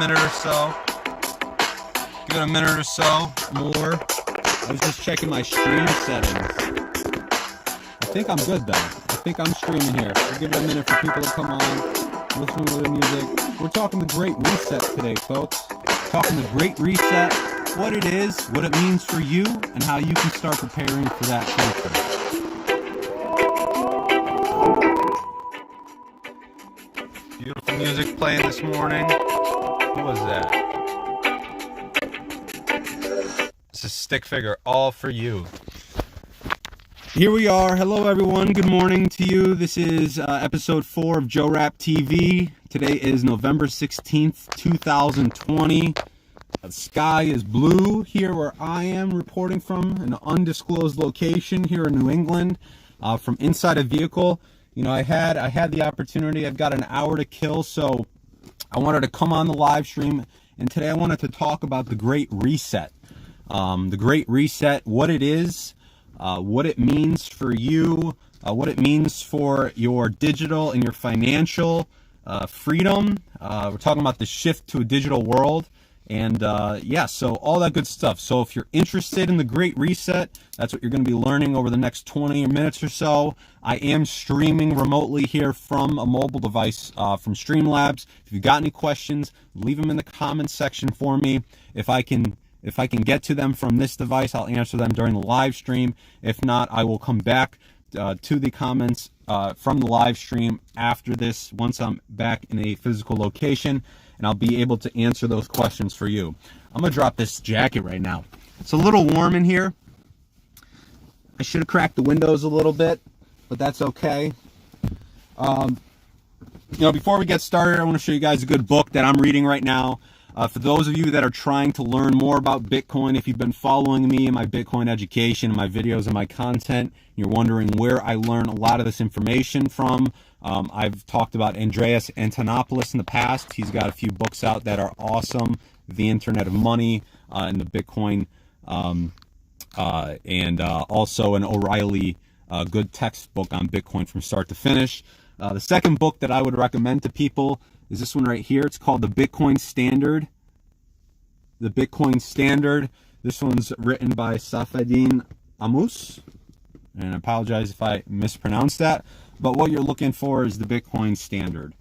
minute or so. Give it a minute or so more. I was just checking my stream settings. I think I'm good though. I think I'm streaming here. We'll give it a minute for people to come on, listen to the music. We're talking the Great Reset today, folks. Talking the Great Reset, what it is, what it means for you, and how you can start preparing for that future. Beautiful music playing this morning. What was that? It's a stick figure, all for you. Here we are. Hello, everyone. Good morning to you. This is episode 4 of Joe Rap TV. Today is November 16th, 2020. The sky is blue here where I am reporting from an undisclosed location here in New England, from inside a vehicle. You know, I had the opportunity. I've got an hour to kill, so I wanted to come on the live stream, and today I wanted to talk about the Great Reset. The Great Reset, what it is, what it means for you, what it means for your digital and your financial freedom. We're talking about the shift to a digital world. And yeah, so all that good stuff. So if you're interested in the Great Reset, that's what you're going to be learning over the next 20 minutes or so. I am streaming remotely here from a mobile device from Streamlabs. If you've got any questions, leave them in the comments section for me. If I can get to them from this device, I'll answer them during the live stream. If not, I will come back to the comments from the live stream after this, once I'm back in a physical location, and I'll be able to answer those questions for you. I'm going to drop this jacket right now. It's a little warm in here. I should have cracked the windows a little bit, but that's okay. You know, before we get started, I want to show you guys a good book that I'm reading right now. For those of you that are trying to learn more about Bitcoin, if you've been following me in my Bitcoin education, my videos, and my content, you're wondering where I learn a lot of this information from. I've talked about Andreas Antonopoulos in the past. He's got a few books out that are awesome. The Internet of Money and the Bitcoin, and also an O'Reilly good textbook on Bitcoin from start to finish. The second book that I would recommend to people is this one right here. It's called The Bitcoin Standard. The Bitcoin Standard. This one's written by Safeddin Ammous. And I apologize if I mispronounced that. But what you're looking for is The Bitcoin Standard.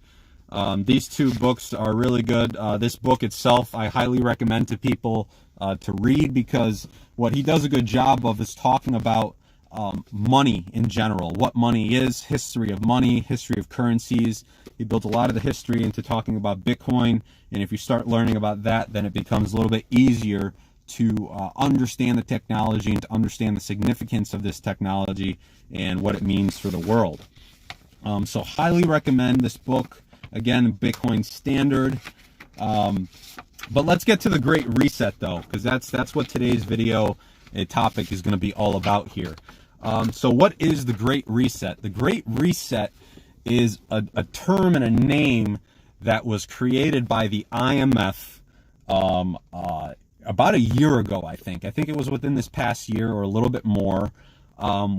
These two books are really good. This book itself, I highly recommend to people to read, because what he does a good job of is talking about money in general, what money is, history of money, history of currencies. He built a lot of the history into talking about Bitcoin, and if you start learning about that, then it becomes a little bit easier to understand the technology and to understand the significance of this technology and what it means for the world. So highly recommend this book. Again, Bitcoin Standard. But let's get to the Great Reset, though, because that's what today's video topic is going to be all about here. So what is the Great Reset? The Great Reset is a term and a name that was created by the IMF about a year ago, I think. I think it was within this past year or a little bit more.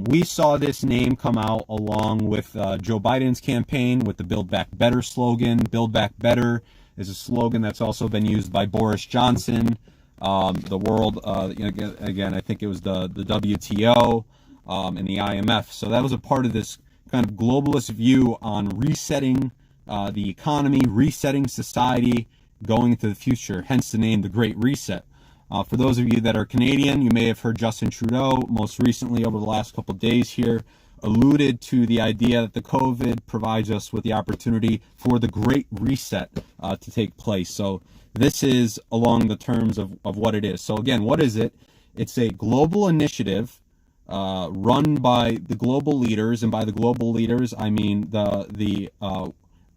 We saw this name come out along with Joe Biden's campaign with the Build Back Better slogan. Build Back Better is a slogan that's also been used by Boris Johnson. The world, again, I think it was the WTO and the IMF. So that was a part of this kind of globalist view on resetting the economy, resetting society, going into the future, hence the name The Great Reset. For those of you that are Canadian, you may have heard Justin Trudeau most recently over the last couple of days here alluded to the idea that the COVID provides us with the opportunity for the Great Reset to take place. So this is along the terms of what it is. So again, what is it? It's a global initiative run by the global leaders, and by the global leaders, I mean the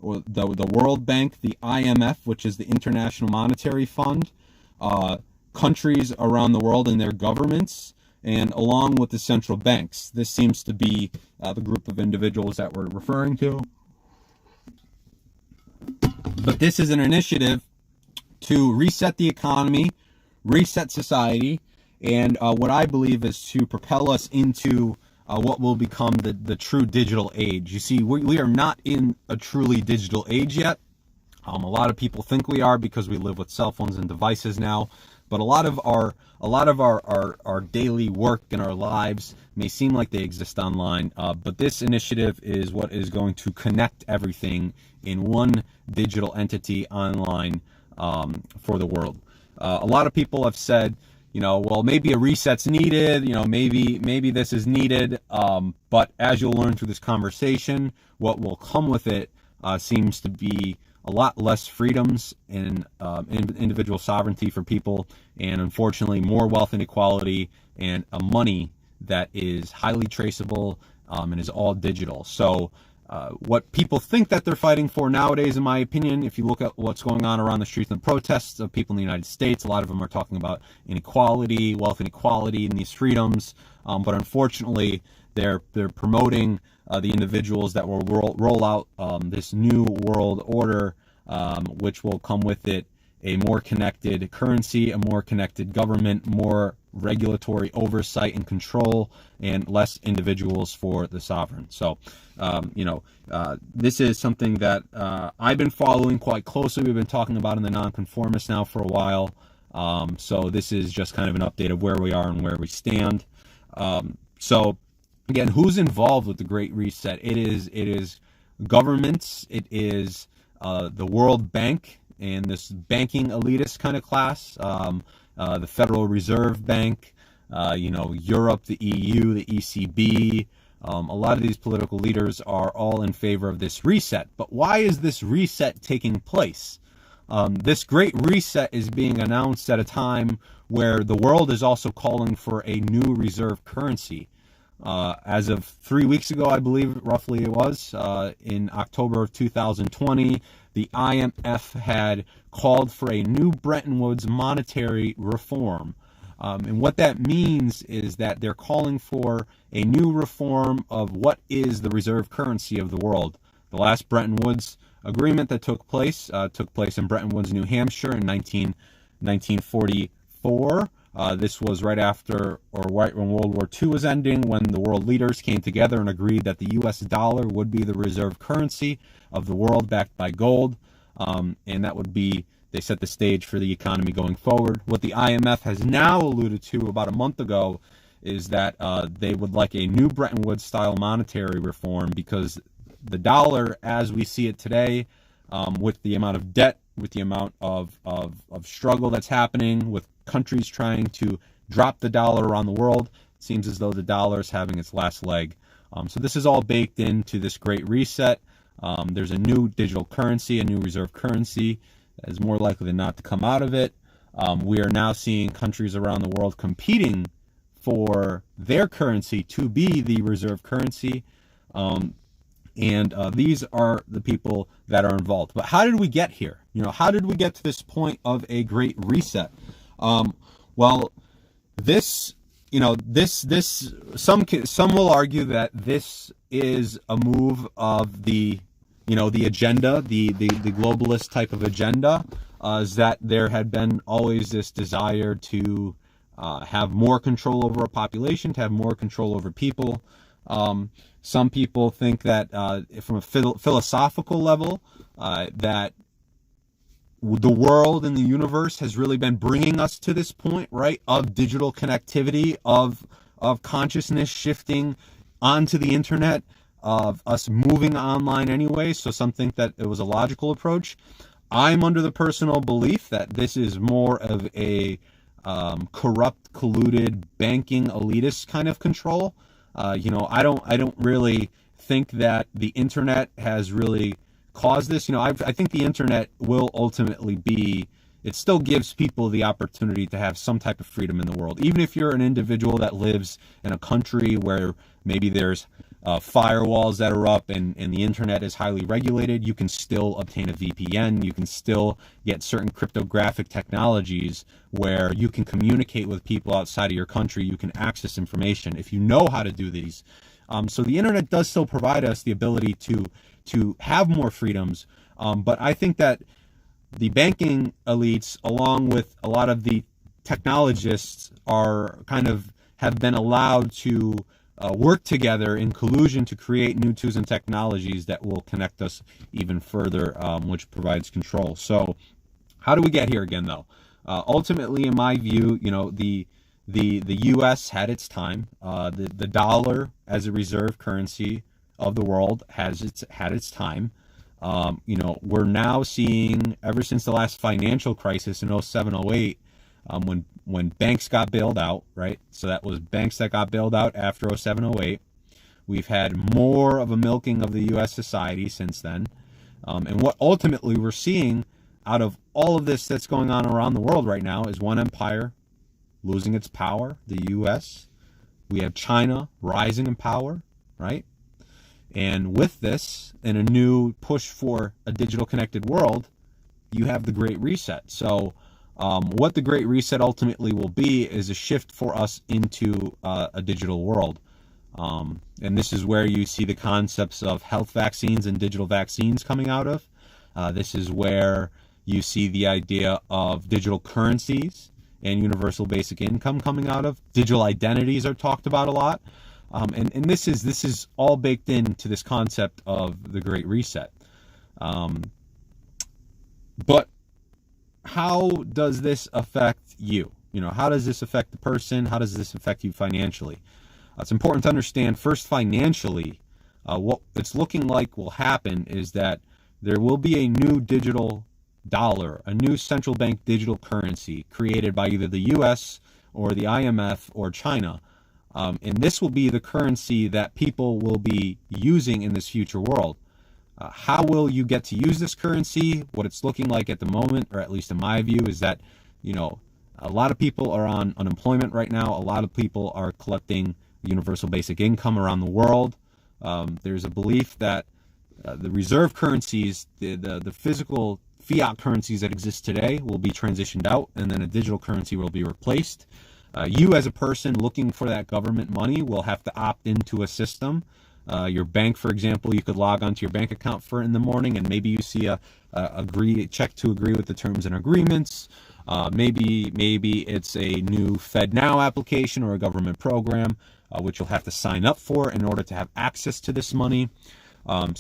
World Bank, the IMF, which is the International Monetary Fund, countries around the world and their governments, and along with the central banks. This seems to be the group of individuals that we're referring to. But this is an initiative to reset the economy, reset society, and what I believe is to propel us into what will become the true digital age. You see, we are not in a truly digital age yet. A lot of people think we are because we live with cell phones and devices now, but a lot of our daily work and our lives may seem like they exist online. But this initiative is what is going to connect everything in one digital entity online for the world. A lot of people have said, well, maybe a reset's needed. Maybe this is needed. But as you'll learn through this conversation, what will come with it seems to be a lot less freedoms and individual sovereignty for people, and unfortunately more wealth inequality and a money that is highly traceable and is all digital. So what people think that they're fighting for nowadays, in my opinion, if you look at what's going on around the streets and the protests of people in the United States, a lot of them are talking about inequality, wealth inequality, and these freedoms. But unfortunately, they're promoting the individuals that will roll out this new world order, which will come with it a more connected currency, a more connected government, more regulatory oversight and control, and less individuals for the sovereign. So, this is something that I've been following quite closely. We've been talking about in the Nonconformist now for a while. So this is just kind of an update of where we are and where we stand. So again, who's involved with the Great Reset? It is governments. It is the World Bank and this banking elitist kind of class, the Federal Reserve Bank, Europe, the EU, the ECB. A lot of these political leaders are all in favor of this reset. But why is this reset taking place? This Great Reset is being announced at a time where the world is also calling for a new reserve currency. As of 3 weeks ago, I believe roughly it was, in October of 2020, the IMF had called for a new Bretton Woods monetary reform. And what that means is that they're calling for a new reform of what is the reserve currency of the world. The last Bretton Woods agreement that took place in Bretton Woods, New Hampshire in 1944. This was right after, or right when World War II was ending, when the world leaders came together and agreed that the U.S. dollar would be the reserve currency of the world, backed by gold. And that would be, they set the stage for the economy going forward. What the IMF has now alluded to about a month ago is that they would like a new Bretton Woods-style monetary reform, because the dollar, as we see it today, with the amount of debt, with the amount of struggle that's happening, with countries trying to drop the dollar around the world, it seems as though the dollar is having its last leg. So this is all baked into this Great Reset. There's a new digital currency, a new reserve currency that is more likely than not to come out of it. We are now seeing countries around the world competing for their currency to be the reserve currency. And these are the people that are involved. But how did we get here? How did we get to this point of a Great Reset? Well, this, some will argue that this is a move of the agenda, the globalist type of agenda, is that there had been always this desire to have more control over a population, to have more control over people. Some people think that from a philosophical level, that the world and the universe has really been bringing us to this point, right, of digital connectivity, of consciousness shifting onto the internet, of us moving online anyway. So some think that it was a logical approach. I'm under the personal belief that this is more of a corrupt, colluded, banking, elitist kind of control. I don't really think that the internet has really caused this. I think the internet will ultimately be, it still gives people the opportunity to have some type of freedom in the world. Even if you're an individual that lives in a country where maybe there's firewalls that are up and the internet is highly regulated, you can still obtain a VPN. You can still get certain cryptographic technologies where you can communicate with people outside of your country. You can access information if you know how to do these. So the internet does still provide us the ability to have more freedoms. But I think that the banking elites, along with a lot of the technologists, are kind of have been allowed to work together in collusion to create new tools and technologies that will connect us even further, which provides control. So how do we get here again, though? Ultimately, in my view, the U.S. had its time. The dollar as a reserve currency of the world had its time. We're now seeing, ever since the last financial crisis in 07, 08, when banks got bailed out, right? So that was banks that got bailed out after 07, 08. We've had more of a milking of the U.S. society since then. And what ultimately we're seeing out of all of this that's going on around the world right now is one empire losing its power, the U.S. We have China rising in power, right? And with this, and a new push for a digital connected world, you have the Great Reset. So what the Great Reset ultimately will be is a shift for us into a digital world. And this is where you see the concepts of health vaccines and digital vaccines coming out of. This is where you see the idea of digital currencies and universal basic income coming out of. Digital identities are talked about a lot. And this is all baked into this concept of the Great Reset. But how does this affect you? How does this affect the person? How does this affect you financially? It's important to understand first financially, what it's looking like will happen is that there will be a new digital dollar, a new central bank digital currency created by either the U.S. or the IMF or China. And this will be the currency that people will be using in this future world. How will you get to use this currency? What it's looking like at the moment, or at least in my view, is that, a lot of people are on unemployment right now. A lot of people are collecting universal basic income around the world. There's a belief that the reserve currencies, the physical fiat currencies that exist today will be transitioned out, and then a digital currency will be replaced. You as a person looking for that government money will have to opt into a system. Your bank, for example, you could log onto your bank account in the morning, and maybe you see a check to agree with the terms and agreements. Maybe it's a new FedNow application or a government program, which you'll have to sign up for in order to have access to this money.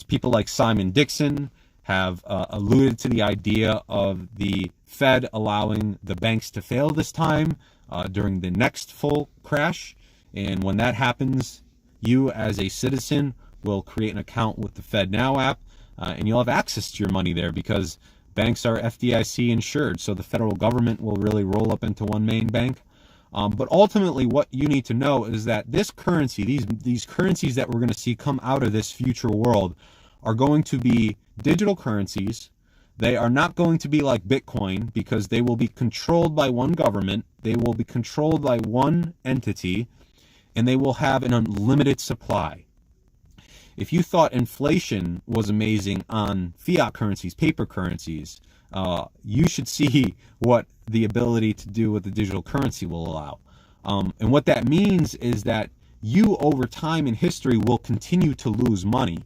People like Simon Dixon have alluded to the idea of the Fed allowing the banks to fail this time during the next full crash. And when that happens, you as a citizen will create an account with the FedNow app, and you'll have access to your money there because banks are FDIC insured. So the federal government will really roll up into one main bank. But ultimately, what you need to know is that this currency, these currencies that we're going to see come out of this future world, are going to be digital currencies. They are not going to be like Bitcoin because they will be controlled by one government. They will be controlled by one entity, and they will have an unlimited supply. If you thought inflation was amazing on fiat currencies, paper currencies, you should see what the ability to do with the digital currency will allow. And what that means is that you, over time in history, will continue to lose money.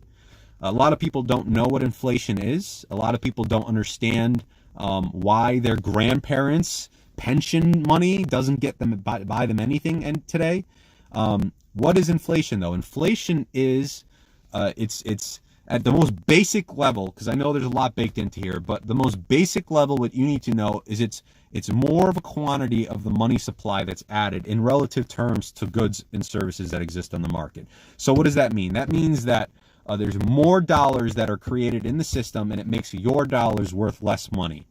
A lot of people don't know what inflation is. A lot of people don't understand why their grandparents' pension money doesn't get them buy them anything. And today, what is inflation though? Inflation is it's at the most basic level, because I know there's a lot baked into here, but the most basic level, what you need to know is it's more of a quantity of the money supply that's added in relative terms to goods and services that exist on the market. So what does that mean? That means that there's more dollars that are created in the system, and it makes your dollars worth less money.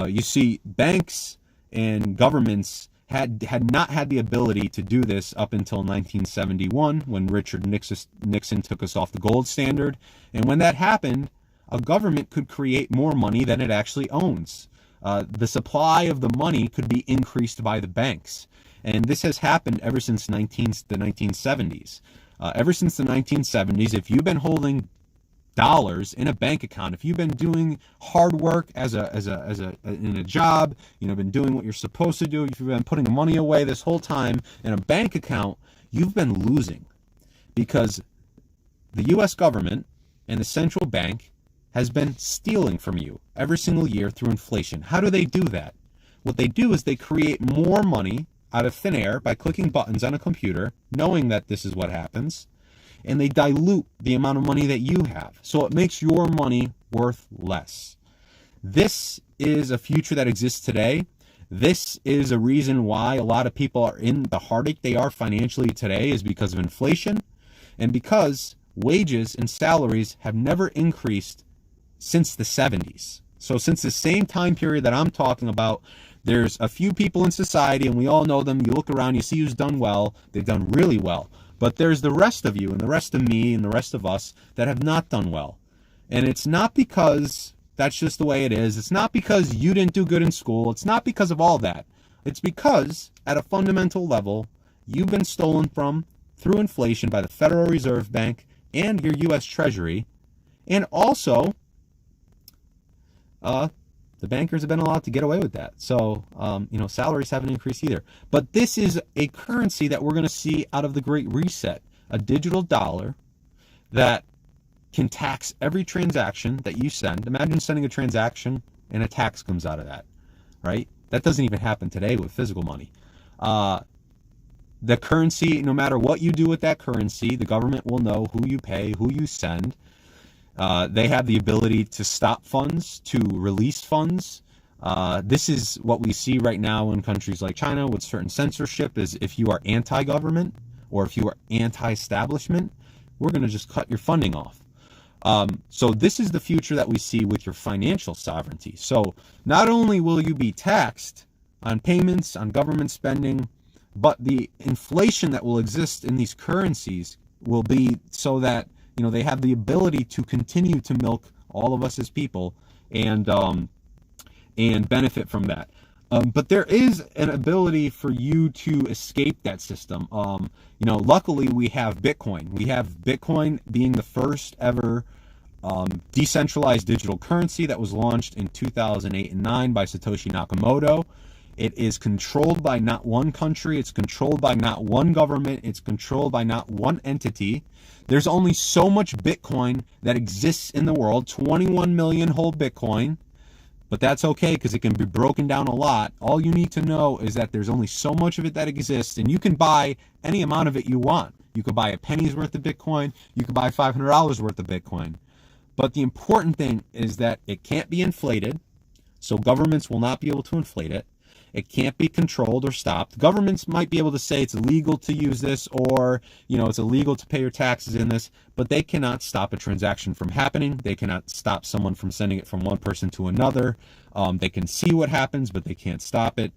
You see, banks and governments had not had the ability to do this up until 1971, when Richard Nixon took us off the gold standard. And when that happened, a government could create more money than it actually owns. The supply of the money could be increased by the banks. And this has happened ever since the 1970s. Ever since the 1970s, if you've been holding dollars in a bank account, if you've been doing hard work in a job, been doing what you're supposed to do, if you've been putting money away this whole time in a bank account, you've been losing, because the U.S. government and the central bank has been stealing from you every single year through inflation. How do they do that? What they do is they create more money out of thin air by clicking buttons on a computer, knowing that this is what happens, and they dilute the amount of money that you have. So it makes your money worth less. This is a future that exists today. This is a reason why a lot of people are in the heartache they are financially today, is because of inflation and because wages and salaries have never increased since the 70s. So since the same time period that I'm talking about, there's a few people in society, and we all know them. You look around, you see who's done well. They've done really well. But there's the rest of you and the rest of me and the rest of us that have not done well. And it's not because that's just the way it is. It's not because you didn't do good in school. It's not because of all that. It's because at a fundamental level, you've been stolen from through inflation by the Federal Reserve Bank and your U.S. Treasury. And also, the bankers have been allowed to get away with that. So, salaries haven't increased either. But this is a currency that we're going to see out of the Great Reset, a digital dollar that can tax every transaction that you send. Imagine sending a transaction and a tax comes out of that, right? That doesn't even happen today with physical money. The currency, no matter what you do with that currency, the government will know who you pay, who you send. They have the ability to stop funds, to release funds. This is what we see right now in countries like China with certain censorship, is if you are anti-government or if you are anti-establishment, we're going to just cut your funding off. So this is the future that we see with your financial sovereignty. So not only will you be taxed on payments, on government spending, but the inflation that will exist in these currencies will be so that, they have the ability to continue to milk all of us as people and benefit from that. But there is an ability for you to escape that system. Luckily we have Bitcoin. We have Bitcoin being the first ever decentralized digital currency that was launched in 2008 and 9 by Satoshi Nakamoto. It is controlled by not one country. It's controlled by not one government. It's controlled by not one entity. There's only so much Bitcoin that exists in the world. 21 million hold Bitcoin. But that's okay because it can be broken down a lot. All you need to know is that there's only so much of it that exists, and you can buy any amount of it you want. You could buy a penny's worth of Bitcoin. You could buy $500 worth of Bitcoin. But the important thing is that it can't be inflated, so governments will not be able to inflate it. It can't be controlled or stopped. Governments might be able to say it's illegal to use this, or, it's illegal to pay your taxes in this, but they cannot stop a transaction from happening. They cannot stop someone from sending it from one person to another. They can see what happens, but they can't stop it.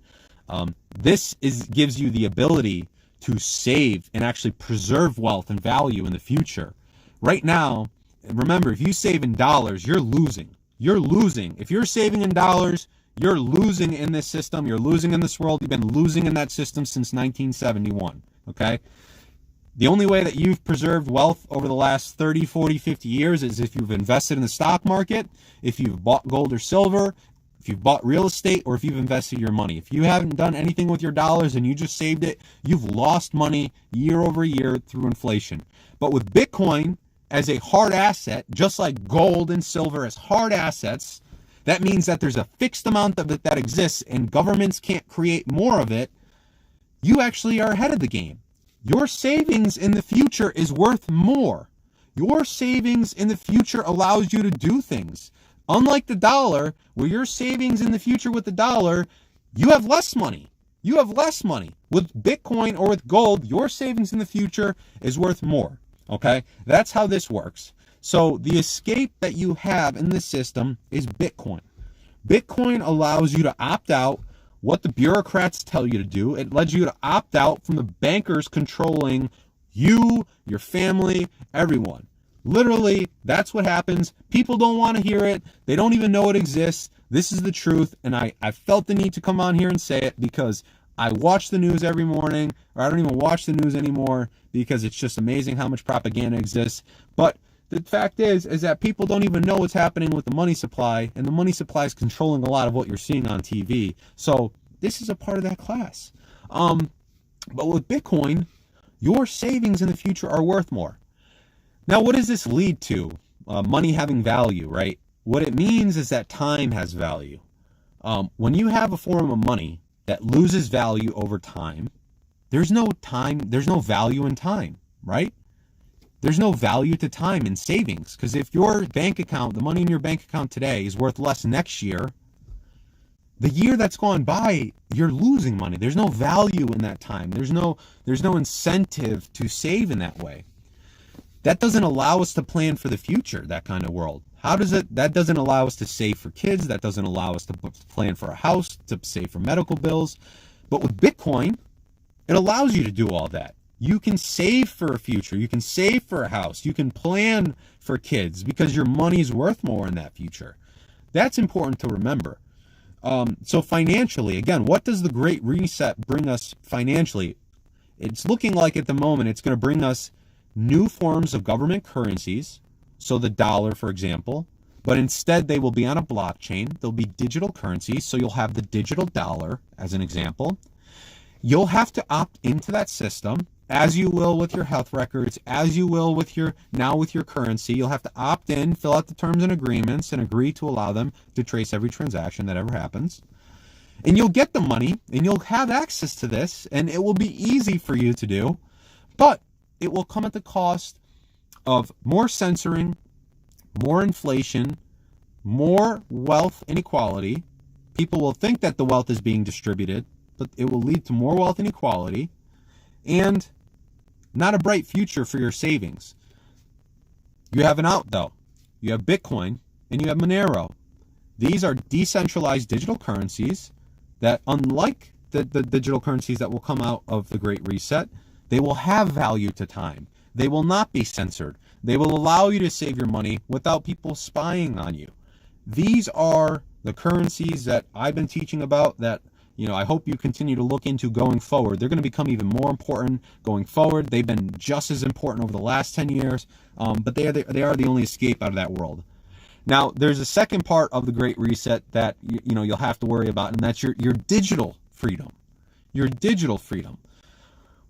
This gives you the ability to save and actually preserve wealth and value in the future. Right now, remember, if you save in dollars, you're losing. You're losing. If you're saving in dollars, you're losing in this system. You're losing in this world. You've been losing in that system since 1971, okay? The only way that you've preserved wealth over the last 30, 40, 50 years is if you've invested in the stock market, if you've bought gold or silver, if you've bought real estate, or if you've invested your money. If you haven't done anything with your dollars and you just saved it, you've lost money year over year through inflation. But with Bitcoin as a hard asset, just like gold and silver as hard assets, that means that there's a fixed amount of it that exists and governments can't create more of it. You actually are ahead of the game. Your savings in the future is worth more. Your savings in the future allows you to do things. Unlike the dollar, where your savings in the future with the dollar, you have less money. You have less money. With Bitcoin or with gold, your savings in the future is worth more. Okay? That's how this works. So the escape that you have in this system is Bitcoin. Bitcoin allows you to opt out what the bureaucrats tell you to do. It lets you to opt out from the bankers controlling you, your family, everyone. Literally, that's what happens. People don't want to hear it. They don't even know it exists. This is the truth, and I felt the need to come on here and say it because I watch the news every morning, or I don't even watch the news anymore because it's just amazing how much propaganda exists. But the fact is that people don't even know what's happening with the money supply, and the money supply is controlling a lot of what you're seeing on TV. So this is a part of that class. But with Bitcoin, your savings in the future are worth more. Now, what does this lead to? Money having value, right? What it means is that time has value. When you have a form of money, that loses value over time, there's no value in time, right? There's no value to time in savings, because if your bank account, the money in your bank account today is worth less next year, the year that's gone by, you're losing money. There's no value in that time. There's no incentive to save in that way. That doesn't allow us to plan for the future, that kind of world. That doesn't allow us to save for kids. That doesn't allow us to plan for a house, to save for medical bills. But with Bitcoin, it allows you to do all that. You can save for a future. You can save for a house. You can plan for kids because your money's worth more in that future. That's important to remember. So financially, again, what does the Great Reset bring us financially? It's looking like at the moment it's going to bring us new forms of government currencies. So the dollar, for example, but instead they will be on a blockchain. They'll be digital currencies. So you'll have the digital dollar as an example. You'll have to opt into that system, as you will with your health records, as you will with your currency. You'll have to opt in, fill out the terms and agreements, and agree to allow them to trace every transaction that ever happens. And you'll get the money, and you'll have access to this, and it will be easy for you to do. But it will come at the cost of more censoring, more inflation, more wealth inequality. People will think that the wealth is being distributed, but it will lead to more wealth inequality and not a bright future for your savings. You have an out, though. You have Bitcoin and you have Monero. These are decentralized digital currencies that, unlike the digital currencies that will come out of the Great Reset, they will have value to time. They will not be censored. They will allow you to save your money without people spying on you. These are the currencies that I've been teaching about that, I hope you continue to look into going forward. They're going to become even more important going forward. They've been just as important over the last 10 years, but they are the only escape out of that world. Now, there's a second part of the Great Reset that you'll have to worry about, and that's your digital freedom. Your digital freedom.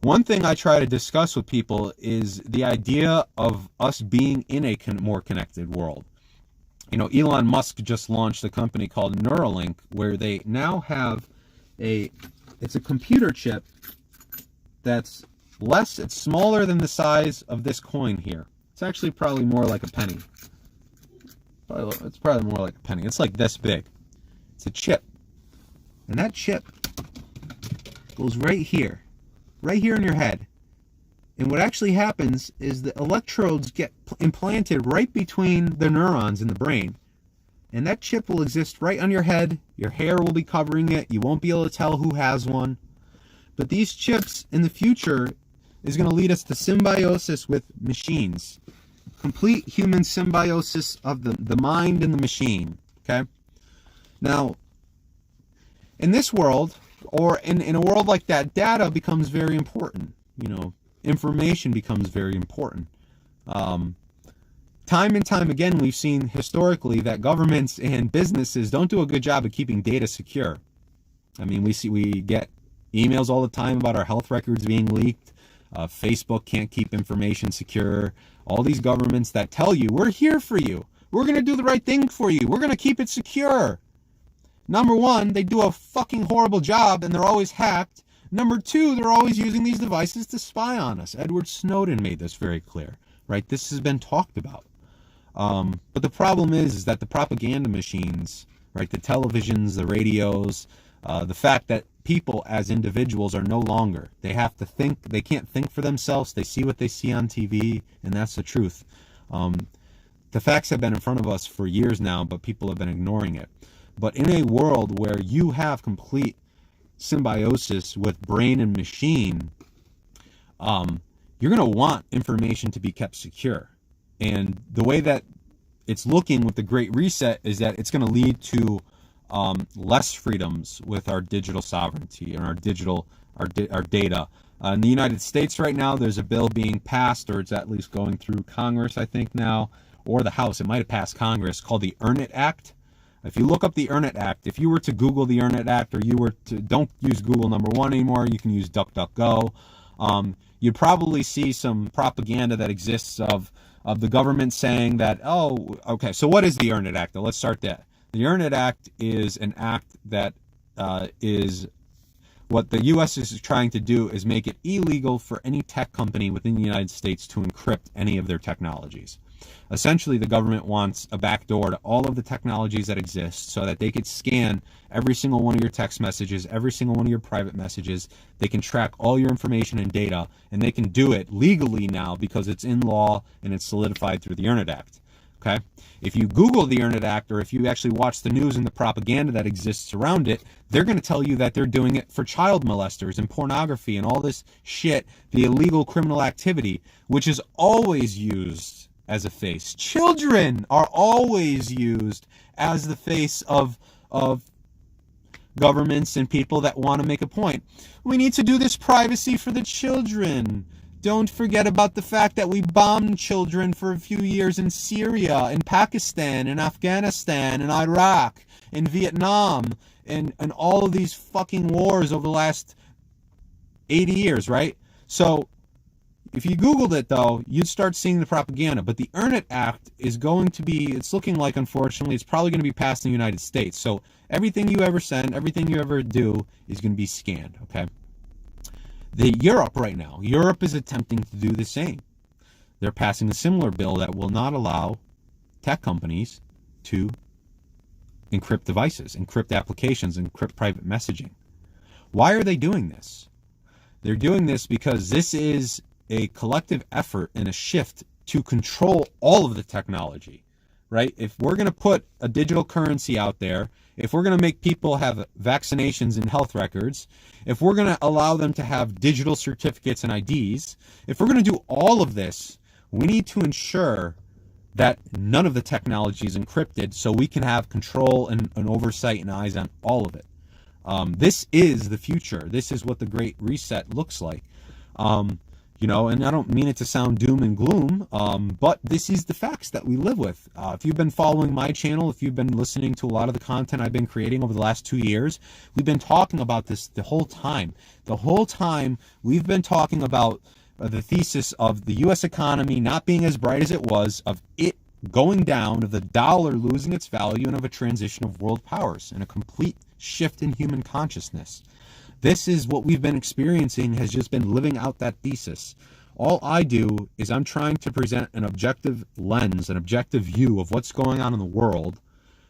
One thing I try to discuss with people is the idea of us being in a more connected world. Elon Musk just launched a company called Neuralink, where they now have it's a computer chip that's it's smaller than the size of this coin here. It's actually probably more like a penny. It's probably more like a penny. It's like this big. It's a chip. And that chip goes right here in your head. And what actually happens is the electrodes get implanted right between the neurons in the brain. And that chip will exist right on your head. Your hair will be covering it. You won't be able to tell who has one. But these chips in the future is going to lead us to symbiosis with machines. Complete human symbiosis of the mind and the machine. Okay? Now, in this world, or in a world like that, data becomes very important. Information becomes very important. Time and time again, we've seen historically that governments and businesses don't do a good job of keeping data secure. I mean, we get emails all the time about our health records being leaked. Facebook can't keep information secure. All these governments that tell you, we're here for you. We're going to do the right thing for you. We're going to keep it secure. Number one, they do a fucking horrible job and they're always hacked. Number two, they're always using these devices to spy on us. Edward Snowden made this very clear, right? This has been talked about. But the problem is that the propaganda machines, right, the televisions, the radios, the fact that people as individuals are no longer, they have to think, they can't think for themselves, they see what they see on TV, and that's the truth. The facts have been in front of us for years now, but people have been ignoring it. But in a world where you have complete symbiosis with brain and machine, you're going to want information to be kept secure. And the way that it's looking with the Great Reset is that it's going to lead to less freedoms with our digital sovereignty and our data. In the United States right now, there's a bill being passed, or it's at least going through Congress, I think now, or the House. It might have passed Congress, called the Earn It Act. If you look up the Earn It Act, if you were to Google the Earn It Act, or you were to, don't use Google number one anymore, you can use DuckDuckGo, you'd probably see some propaganda that exists of the government saying that, oh, okay, so what is the Earn It Act? Let's start that. The Earn It Act is an act that is What the U.S. is trying to do is make it illegal for any tech company within the United States to encrypt any of their technologies. Essentially, the government wants a backdoor to all of the technologies that exist so that they could scan every single one of your text messages, every single one of your private messages. They can track all your information and data, and they can do it legally now because it's in law and it's solidified through the Internet Act. Okay? If you Google the Internet Act, or if you actually watch the news and the propaganda that exists around it, they're going to tell you that they're doing it for child molesters and pornography and all this shit, the illegal criminal activity, which is always used as a face. Children are always used as the face of governments and people that want to make a point. We need to do this privacy for the children. Don't forget about the fact that we bombed children for a few years in Syria, in Pakistan, in Afghanistan, in Iraq, in Vietnam, and all of these fucking wars over the last 80 years, right? So if you Googled it, though, you'd start seeing the propaganda. But the Internet Act is going to be, it's looking like, unfortunately, it's probably going to be passed in the United States. So everything you ever send, everything you ever do is going to be scanned, okay? Europe right now, Europe is attempting to do the same. They're passing a similar bill that will not allow tech companies to encrypt devices, encrypt applications, encrypt private messaging. Why are they doing this? They're doing this because this is a collective effort and a shift to control all of the technology, right? If we're going to put a digital currency out there, if we're going to make people have vaccinations and health records, if we're going to allow them to have digital certificates and IDs, if we're going to do all of this, we need to ensure that none of the technology is encrypted so we can have control and oversight and eyes on all of it. This is the future. This is what the Great Reset looks like. You know, and I don't mean it to sound doom and gloom, but this is the facts that we live with. If you've been following my channel, if you've been listening to a lot of the content I've been creating over the last 2 years, we've been talking about this the whole time. The whole time we've been talking about the thesis of the U.S. economy not being as bright as it was, of it going down, of the dollar losing its value, and of a transition of world powers and a complete shift in human consciousness. This is what we've been experiencing, has just been living out that thesis. All I do is I'm trying to present an objective lens, an objective view of what's going on in the world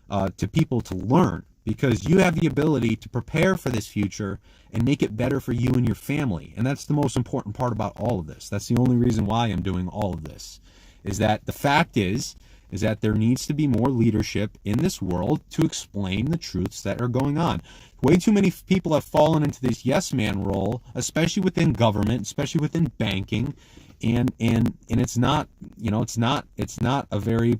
to people to learn, because you have the ability to prepare for this future and make it better for you and your family. And that's the most important part about all of this. That's the only reason why I'm doing all of this, is that the fact is that there needs to be more leadership in this world to explain the truths that are going on. Way too many people have fallen into this yes man role, especially within government, especially within banking, and it's not, you know, it's not a very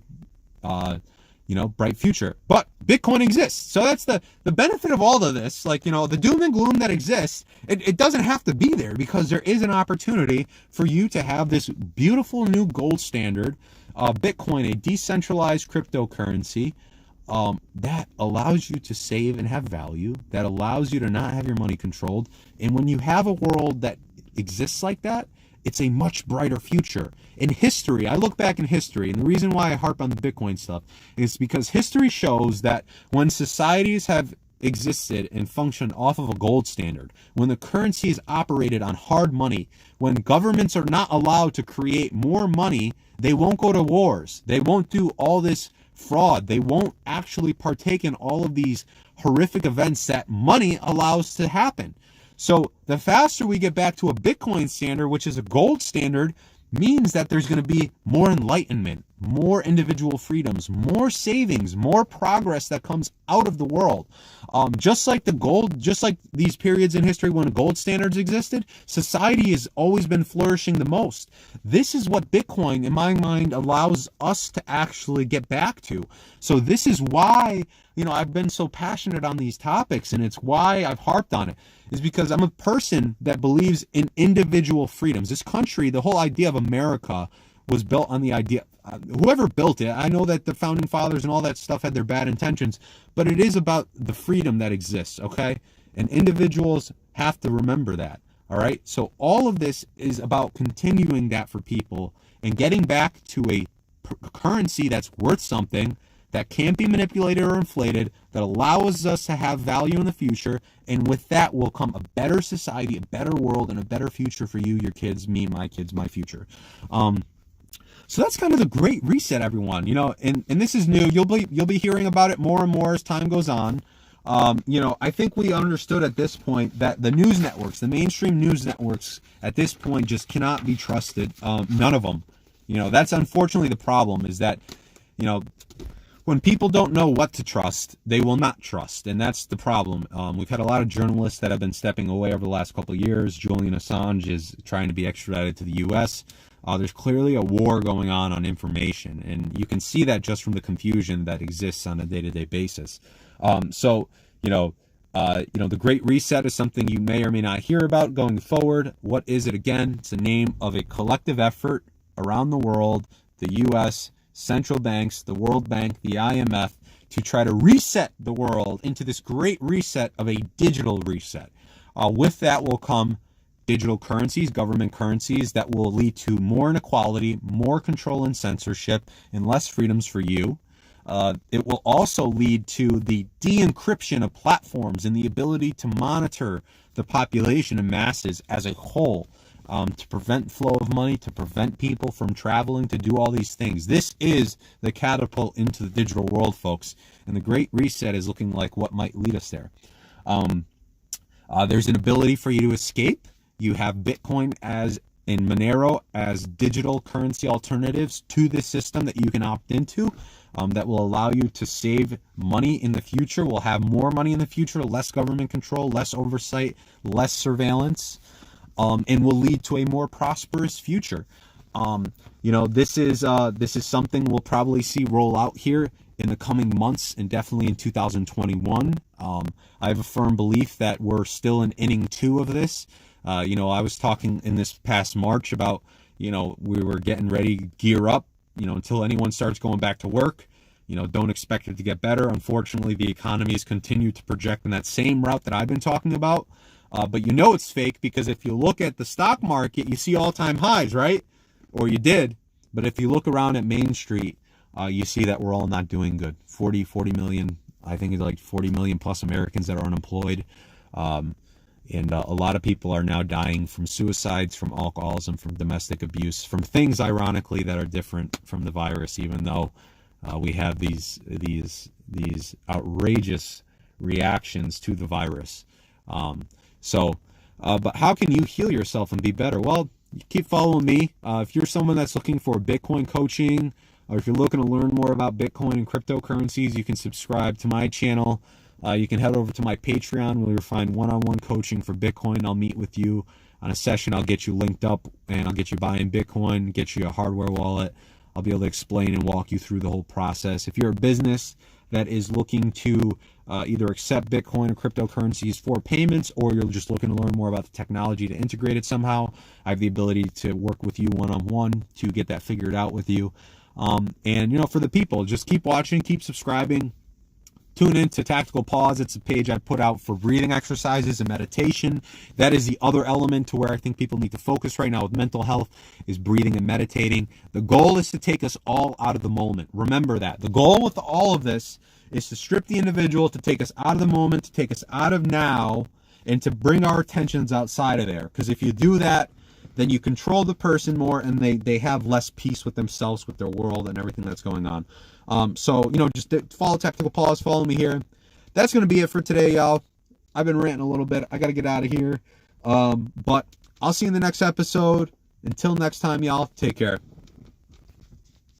bright future. But Bitcoin exists. So that's the benefit of all of this. Like, you know, the doom and gloom that exists, it doesn't have to be there, because there is an opportunity for you to have this beautiful new gold standard, Bitcoin, a decentralized cryptocurrency, that allows you to save and have value, that allows you to not have your money controlled. And when you have a world that exists like that, it's a much brighter future. In history, I look back in history, and the reason why I harp on the Bitcoin stuff is because history shows that when societies have existed and functioned off of a gold standard, when the currency is operated on hard money, when governments are not allowed to create more money, they won't go to wars. They won't do all this fraud. They won't actually partake in all of these horrific events that money allows to happen. So the faster we get back to a Bitcoin standard, which is a gold standard, means that there's going to be more enlightenment, more individual freedoms, more savings, more progress that comes out of the world. Just like these periods in history when gold standards existed, society has always been flourishing the most. This is what Bitcoin, in my mind, allows us to actually get back to. So this is why, you know, I've been so passionate on these topics, and it's why I've harped on it, is because I'm a person that believes in individual freedoms. This country, the whole idea of America, was built on the idea, whoever built it, I know that the founding fathers and all that stuff had their bad intentions, but it is about the freedom that exists, okay? And individuals have to remember that, all right? So all of this is about continuing that for people and getting back to a currency that's worth something, that can't be manipulated or inflated, that allows us to have value in the future, and with that will come a better society, a better world, and a better future for you, your kids, me, my kids, my future. So that's kind of the Great Reset, everyone. And this is new. You'll be hearing about it more and more as time goes on. I think we understood at this point that the news networks, the mainstream news networks, at this point just cannot be trusted. None of them. That's unfortunately the problem, is that, when people don't know what to trust, they will not trust, and that's the problem. We've had a lot of journalists that have been stepping away over the last couple of years. Julian Assange is trying to be extradited to the U.S. There's clearly a war going on information, and you can see that just from the confusion that exists on a day-to-day basis. The Great Reset is something you may or may not hear about going forward. What is it again? It's the name of a collective effort around the world, the U.S., central banks, the World Bank, the IMF, to try to reset the world into this great reset of a digital reset. With that will come digital currencies, government currencies, that will lead to more inequality, more control and censorship, and less freedoms for you. It will also lead to the de-encryption of platforms and the ability to monitor the population and masses as a whole, to prevent flow of money, to prevent people from traveling, to do all these things. This is the catapult into the digital world, folks, and the Great Reset is looking like what might lead us there. There's an ability for you to escape. You have Bitcoin and Monero as digital currency alternatives to this system that you can opt into, that will allow you to save money in the future. We'll have more money in the future, less government control, less oversight, less surveillance, and will lead to a more prosperous future. This is something we'll probably see roll out here in the coming months, and definitely in 2021. I have a firm belief that we're still in inning 2 of this. I was talking in this past March about, we were getting ready to gear up, until anyone starts going back to work. Don't expect it to get better. Unfortunately, the economy has continued to project in that same route that I've been talking about. But it's fake, because if you look at the stock market, you see all-time highs, right? Or you did. But if you look around at Main Street, you see that we're all not doing good. 40 million, I think it's like 40 million plus Americans that are unemployed. And a lot of people are now dying from suicides, from alcoholism, from domestic abuse, from things, ironically, that are different from the virus, even though we have these outrageous reactions to the virus. But how can you heal yourself and be better? Well, you keep following me. If you're someone that's looking for Bitcoin coaching, or if you're looking to learn more about Bitcoin and cryptocurrencies, you can subscribe to my channel. You can head over to my Patreon, where you'll find one-on-one coaching for Bitcoin. I'll meet with you on a session. I'll get you linked up, and I'll get you buying Bitcoin, get you a hardware wallet. I'll be able to explain and walk you through the whole process. If you're a business that is looking to either accept Bitcoin or cryptocurrencies for payments, or you're just looking to learn more about the technology to integrate it somehow, I have the ability to work with you one-on-one to get that figured out with you. For the people, just keep watching, keep subscribing. Tune in to Tactical Pause. It's a page I put out for breathing exercises and meditation. That is the other element to where I think people need to focus right now with mental health, is breathing and meditating. The goal is to take us all out of the moment. Remember that. The goal with all of this is to strip the individual, to take us out of the moment, to take us out of now, and to bring our attentions outside of there. Because if you do that, then you control the person more, and they have less peace with themselves, with their world, and everything that's going on. Just follow Tactical Pause, follow me here. That's going to be it for today, y'all. I've been ranting a little bit. I got to get out of here. But I'll see you in the next episode. Until next time, y'all, take care.